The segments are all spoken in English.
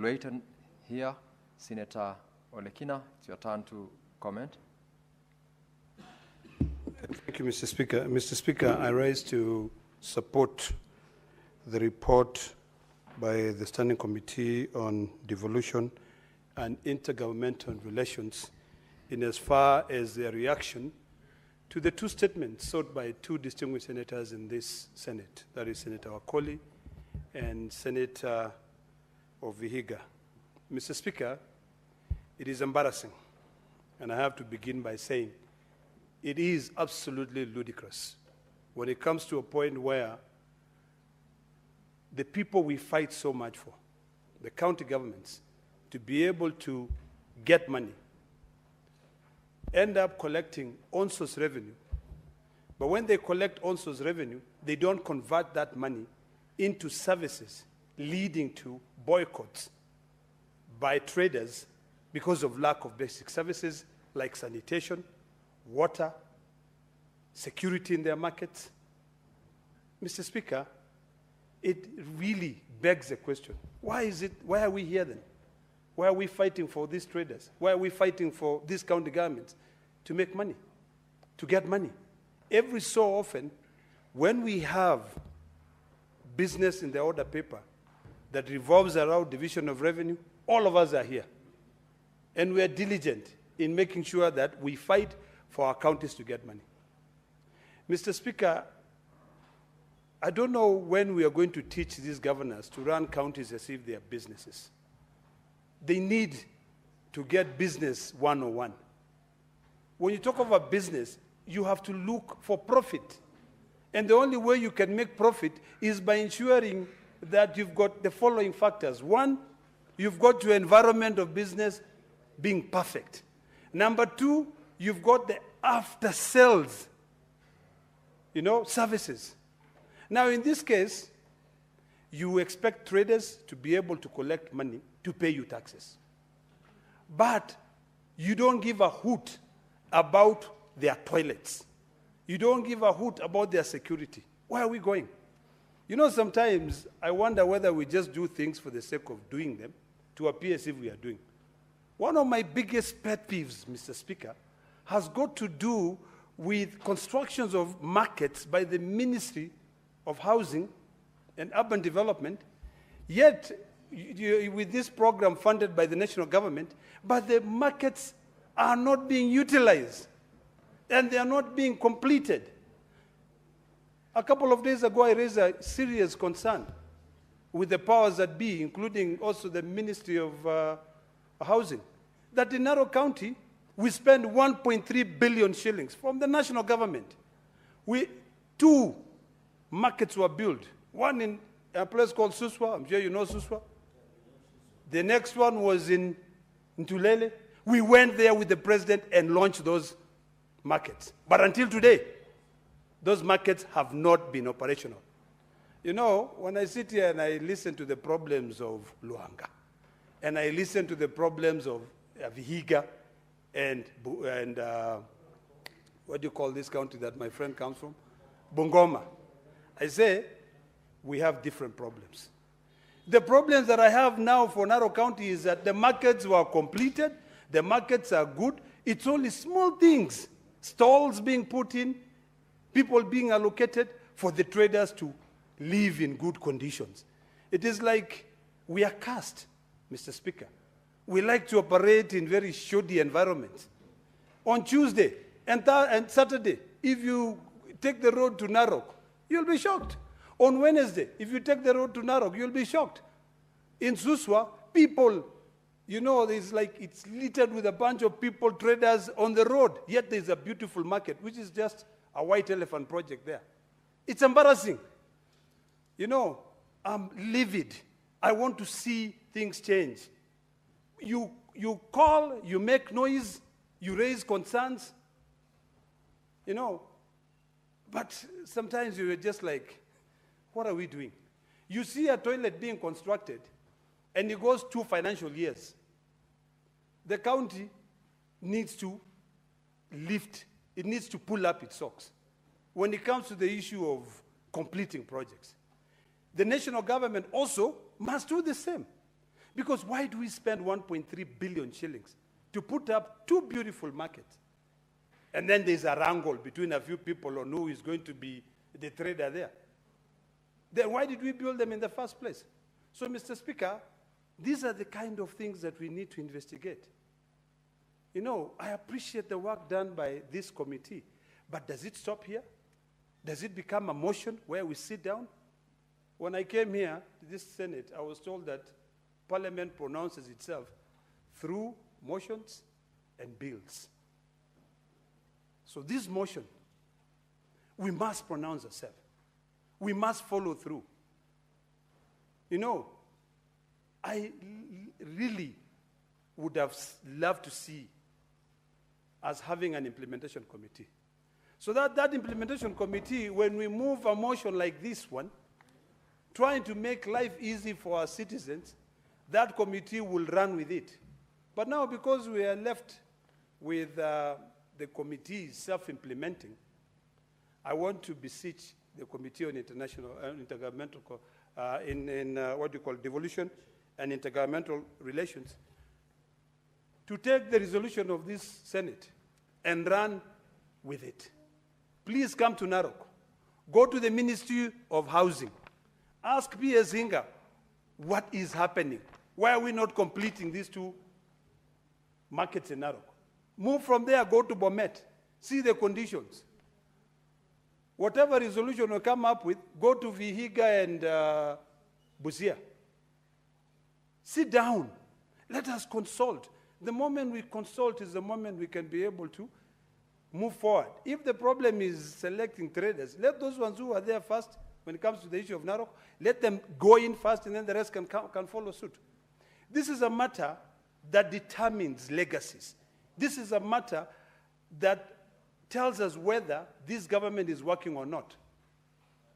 wait here. Senator OLE KINA, it's your turn to comment. Thank you, Mr. Speaker. Mr. Speaker, I rise to support the report by the Standing Committee on Devolution and Intergovernmental Relations in as far as their reaction to the two statements sought by two distinguished senators in this Senate, that is Senator Wakoli and Senator Vihiga. Mr. Speaker, it is embarrassing, and I have to begin by saying it is absolutely ludicrous when it comes to a point where the people we fight so much for, the county governments, to be able to get money, end up collecting on-source revenue. But when they collect on-source revenue, they don't convert that money into services, leading to boycotts by traders because of lack of basic services like sanitation, water, security in their markets. Mr. Speaker, it really begs the question, why are we here then? Why are we fighting for these traders? Why are we fighting for these county governments to make money, to get money? Every so often, when we have business in the order paper that revolves around division of revenue, all of us are here. And we are diligent in making sure that we fight for our counties to get money. Mr. Speaker, I don't know when we are going to teach these governors to run counties as if they are businesses. They need to get business 101. When you talk about business, you have to look for profit. And the only way you can make profit is by ensuring that you've got the following factors. One, you've got your environment of business being perfect. Number two, you've got the after-sales, services. Now, in this case, you expect traders to be able to collect money to pay you taxes. But you don't give a hoot about their toilets. You don't give a hoot about their security. Where are we going? Sometimes I wonder whether we just do things for the sake of doing them to appear as if we are doing. One of my biggest pet peeves, Mr. Speaker, has got to do with constructions of markets by the Ministry of Housing and Urban Development, yet with this program funded by the national government, but the markets are not being utilized and they are not being completed. A couple of days ago, I raised a serious concern with the powers that be, including also the Ministry of Housing, that in Narok County, we spend 1.3 billion shillings from the national government. Two markets were built, one in a place called Suswa. I'm sure you know Suswa. The next one was in Tulele. We went there with the president and launched those markets. But until today, those markets have not been operational. When I sit here and I listen to the problems of Luanga, and I listen to the problems of Vihiga, and what do you call this county that my friend comes from? Bungoma. I say, we have different problems. The problems that I have now for Narok County is that the markets were completed, the markets are good, it's only small things, stalls being put in, people being allocated for the traders to live in good conditions. It is like we are cursed, Mr. Speaker. We like to operate in very shoddy environments. On Tuesday and Saturday, if you take the road to Narok, you'll be shocked. On Wednesday, if you take the road to Narok, you'll be shocked. In Suswa, people, it's littered with a bunch of people, traders on the road, yet there's a beautiful market, which is just a white elephant project there. It's embarrassing. I'm livid. I want to see things change. You call, you make noise, you raise concerns, but sometimes you're just like, what are we doing? You see a toilet being constructed, and it goes 2 financial years. The county needs to lift, it needs to pull up its socks when it comes to the issue of completing projects. The national government also must do the same. Because why do we spend 1.3 billion shillings to put up 2 beautiful markets? And then there's a wrangle between a few people on who is going to be the trader there. Then why did we build them in the first place? So, Mr. Speaker, these are the kind of things that we need to investigate. You know, I appreciate the work done by this committee, but does it stop here? Does it become a motion where we sit down? When I came here to this Senate, I was told that Parliament pronounces itself through motions and bills. So this motion, we must pronounce ourselves. We must follow through. You know, I really would have loved to see us having an implementation committee. So that implementation committee, when we move a motion like this one, trying to make life easy for our citizens, that committee will run with it. But now, because we are left with the committee self-implementing, I want to beseech the Committee on International Intergovernmental what you call devolution and intergovernmental relations to take the resolution of this Senate and run with it. Please come to Narok. Go to the Ministry of Housing. Ask P.S. Hinga what is happening. Why are we not completing these 2 markets in Narok? Move from there, go to Bomet. See the conditions. Whatever resolution we come up with, go to Vihiga and Busia. Sit down. Let us consult. The moment we consult is the moment we can be able to move forward. If the problem is selecting traders, let those ones who are there first, when it comes to the issue of Narok, let them go in first and then the rest can follow suit. This is a matter that determines legacies. This is a matter that tells us whether this government is working or not.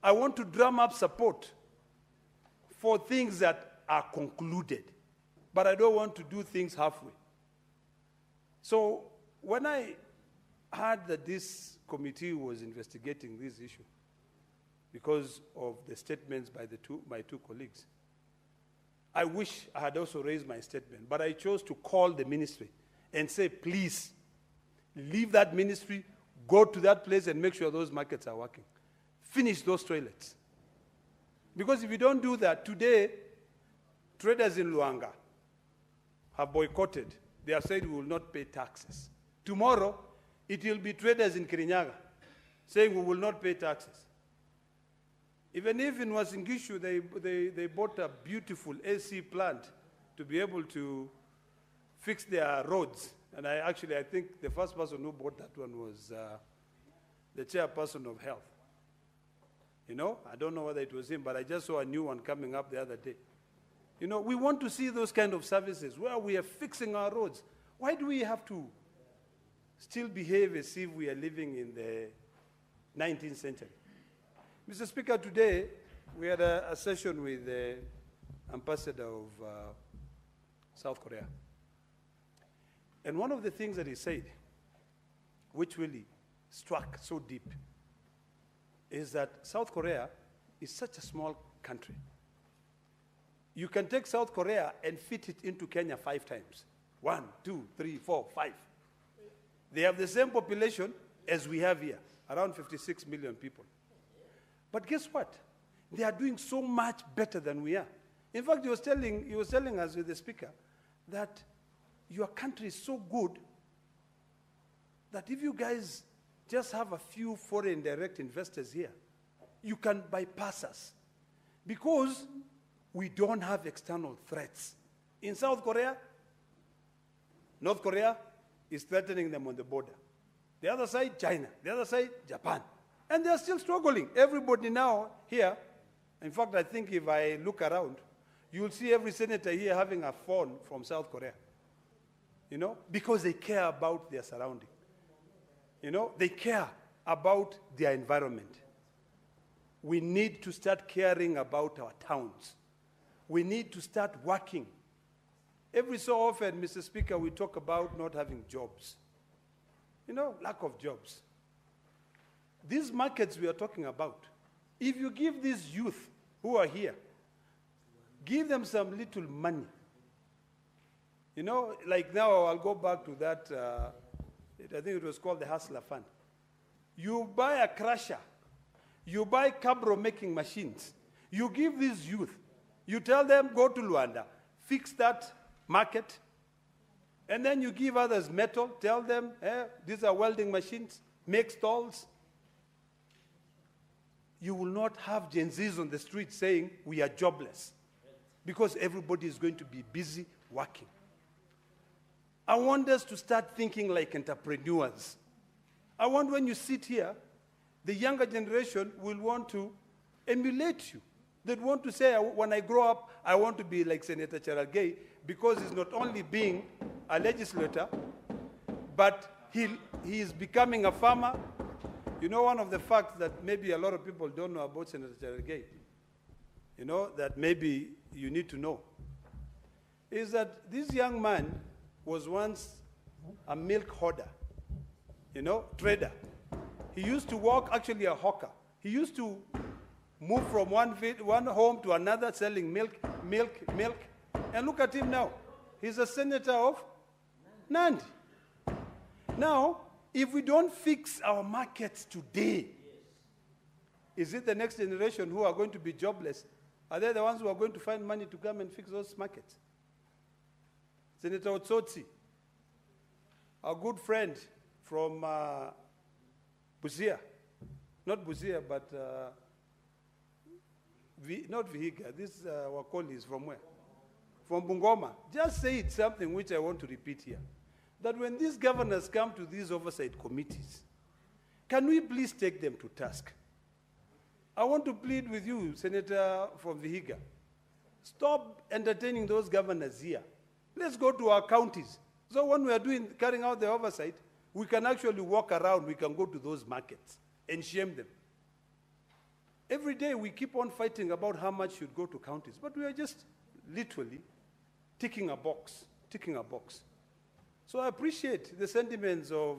I want to drum up support for things that are concluded, but I don't want to do things halfway. So when I heard that this committee was investigating this issue because of the statements by my two colleagues, I wish I had also raised my statement, but I chose to call the ministry and say, please, leave that ministry, go to that place and make sure those markets are working. Finish those toilets. Because if you don't do that, today, traders in Luanga have boycotted. They have said we will not pay taxes. Tomorrow, it will be traders in Kirinyaga saying we will not pay taxes. Even if in Wasingishu, they bought a beautiful AC plant to be able to fix their roads. And I think the first person who bought that one was the chairperson of health. You know, I don't know whether it was him, but I just saw a new one coming up the other day. You know, we want to see those kind of services where we are fixing our roads. Why do we have to still behave as if we are living in the 19th century? Mr. Speaker, today we had a session with the ambassador of South Korea. And one of the things that he said, which really struck so deep, is that South Korea is such a small country. You can take South Korea and fit it into Kenya 5 times. 1, 2, 3, 4, 5. They have the same population as we have here, around 56 million people. But guess what? They are doing so much better than we are. In fact, he was telling us with the speaker that your country is so good that if you guys just have a few foreign direct investors here, you can bypass us because we don't have external threats. In South Korea, North Korea is threatening them on the border. The other side, China. The other side, Japan. And they're still struggling. Everybody now here, in fact, I think if I look around, you'll see every senator here having a phone from South Korea. You know, because they care about their surrounding. You know, they care about their environment. We need to start caring about our towns. We need to start working. Every so often, Mr. Speaker, we talk about not having jobs. You know, lack of jobs. These markets we are talking about, if you give these youth who are here, give them some little money, You know, like now I'll go back to that, I think it was called the Hustler Fund. You buy a crusher, you buy cabro making machines, you give these youth, you tell them go to Luanda, fix that market, and then you give others metal, tell them, these are welding machines, make stalls. You will not have Gen Zs on the street saying we are jobless, because everybody is going to be busy working. I want us to start thinking like entrepreneurs. I want when you sit here, the younger generation will want to emulate you. They'd want to say, when I grow up, I want to be like Senator Cherargei, because he's not only being a legislator, but he is becoming a farmer. You know, one of the facts that maybe a lot of people don't know about Senator Cherargei, you know, that maybe you need to know, is that this young man was once a milk hoarder, you know, trader. He used to work, actually a hawker. He used to move from one home to another selling milk. And look at him now. He's a senator of Nandi. Now, if we don't fix our markets today, is it the next generation who are going to be jobless? Are they the ones who are going to find money to come and fix those markets? Senator Otsotsi, our good friend from Busia, not Busia, but not Vihiga, this Wakoli is from where? From Bungoma. Just said something which I want to repeat here, that when these governors come to these oversight committees, can we please take them to task? I want to plead with you, Senator from Vihiga, stop entertaining those governors here. Let's go to our counties. So when we are carrying out the oversight, we can actually walk around, we can go to those markets and shame them. Every day we keep on fighting about how much should go to counties, but we are just literally ticking a box. So I appreciate the sentiments of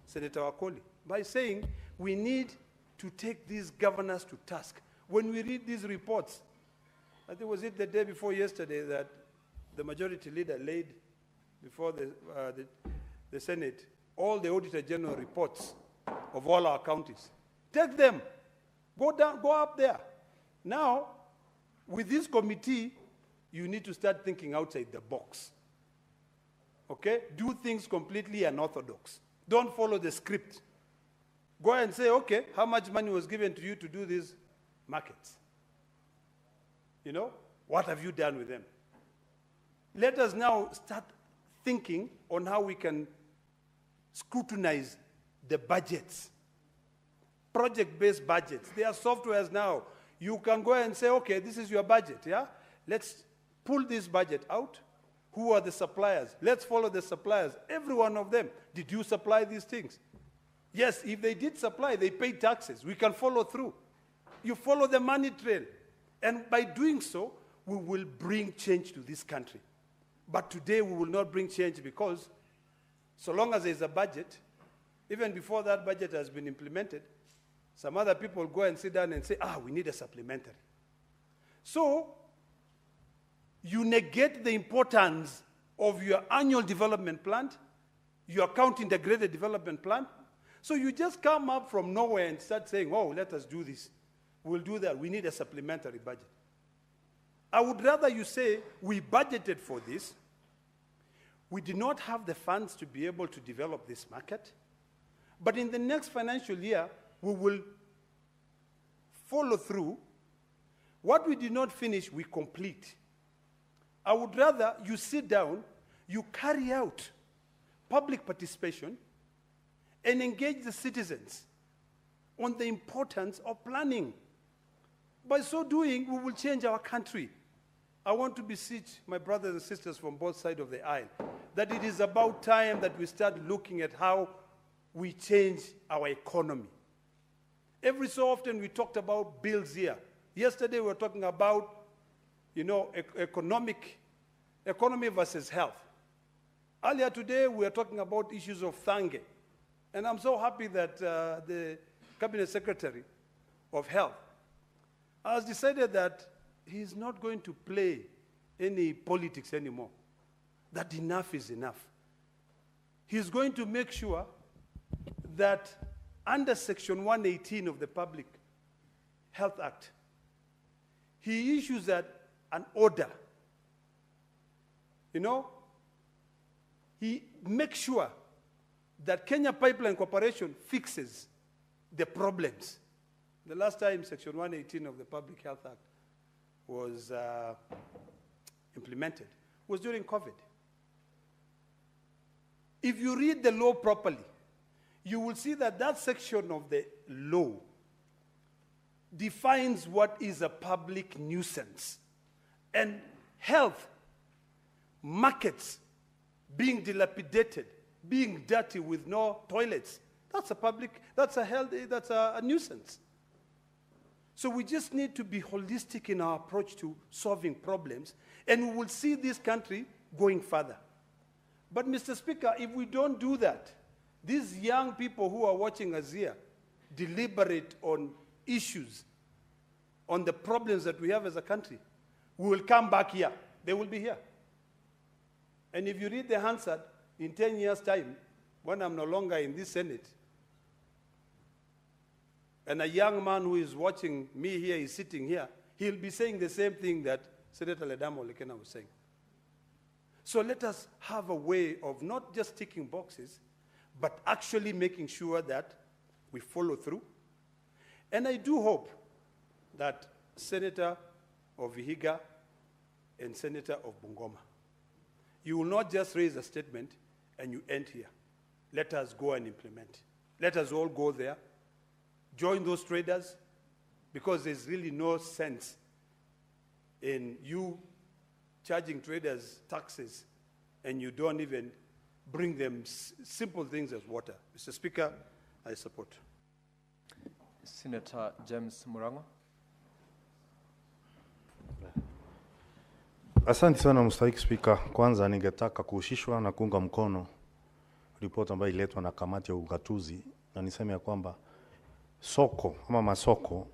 Senator Wakoli by saying we need to take these governors to task. When we read these reports, I think was it the day before yesterday that the majority leader laid before the Senate all the Auditor General reports of all our counties. Take them, go up there. Now, with this committee, you need to start thinking outside the box. Okay? Do things completely unorthodox. Don't follow the script. Go and say, okay, how much money was given to you to do these markets? You know, what have you done with them? Let us now start thinking on how we can scrutinize the budgets, project-based budgets. There are softwares now. You can go and say, okay, this is your budget, yeah? Let's pull this budget out. Who are the suppliers? Let's follow the suppliers, every one of them. Did you supply these things? Yes, if they did supply, they paid taxes. We can follow through. You follow the money trail. And by doing so, we will bring change to this country. But today we will not bring change because so long as there is a budget, even before that budget has been implemented, some other people go and sit down and say, we need a supplementary. So you negate the importance of your annual development plan, your county integrated development plan. So you just come up from nowhere and start saying, let us do this. We'll do that. We need a supplementary budget. I would rather you say, we budgeted for this. We did not have the funds to be able to develop this market. But in the next financial year, we will follow through. What we did not finish, we complete. I would rather you sit down, you carry out public participation, and engage the citizens on the importance of planning. By so doing, we will change our country. I want to beseech my brothers and sisters from both sides of the aisle that it is about time that we start looking at how we change our economy. Every so often we talked about bills here. Yesterday we were talking about, economy versus health. Earlier today we were talking about issues of Thange. And I'm so happy that the Cabinet Secretary of Health has decided that he's not going to play any politics anymore. that enough is enough. He's going to make sure that under Section 118 of the Public Health Act, he issues an order. You know, he makes sure that Kenya Pipeline Corporation fixes the problems. The last time Section 118 of the Public Health Act was implemented was during COVID. If you read the law properly, you will see that that section of the law defines what is a public nuisance. And health, markets being dilapidated, being dirty with no toilets, that's a nuisance. So we just need to be holistic in our approach to solving problems, and we will see this country going further. But Mr. Speaker, if we don't do that, these young people who are watching us here deliberate on issues, on the problems that we have as a country, we will come back here. They will be here. And if you read the Hansard, in 10 years' time, when I'm no longer in this Senate, and a young man who is watching me here is sitting here, he'll be saying the same thing that Senator LEDAMA was saying. So let us have a way of not just ticking boxes, but actually making sure that we follow through. And I do hope that Senator of Vihiga and Senator of Bungoma, you will not just raise a statement and you end here. Let us go and implement. Let us all go there, join those traders, because there's really no sense in you charging traders taxes and you don't even bring them simple things as water. Mr. Speaker, I support. Senator James Murangwa. Asante sana Mstahiki Spika. Kwanza ningetaka kuhusishwa na kuunga mkono ripoti ambayo iletwa na kamati ya ugatuzi, na niseme ya kwamba soko ama masoko